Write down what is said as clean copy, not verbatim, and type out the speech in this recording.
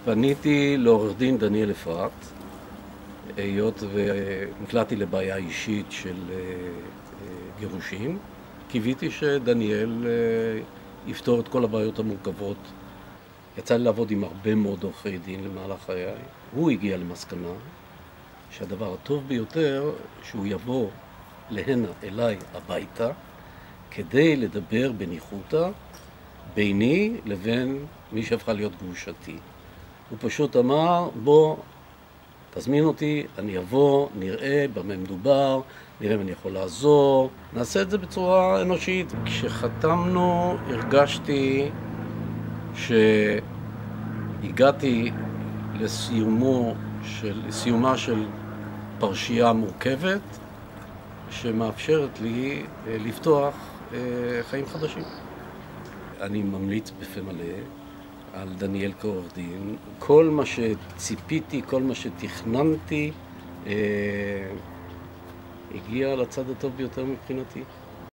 פניתי לעורך דין דניאל אפרת, היות ונקלעתי לבעיה אישית של גירושים. קיוויתי שדניאל יפתור את כל הבעיות המורכבות. יצא לי לעבוד עם הרבה מאוד עורכי דין למהלך חיי. הוא הגיע למסקנה שהדבר הטוב ביותר שהוא יבוא להנה אליי הביתה כדי לדבר בניחותא ביני לבין מי שהפכה להיות גרושתי. הוא פשוט אמר, בוא תזמין אותי, אני אבוא, נראה במה מדובר, נראה אם אני יכול לעזור, נעשה את זה בצורה אנושית. כשחתמנו הרגשתי שהגעתי לסיומה של פרשייה מורכבת שמאפשרת לי לפתוח חיים חדשים. אני ממליץ בפה מלא על דניאל כעורך דין. כל מה שציפיתי, כל מה שתכננתי, הגיע לצד הטוב ביותר מבחינתי.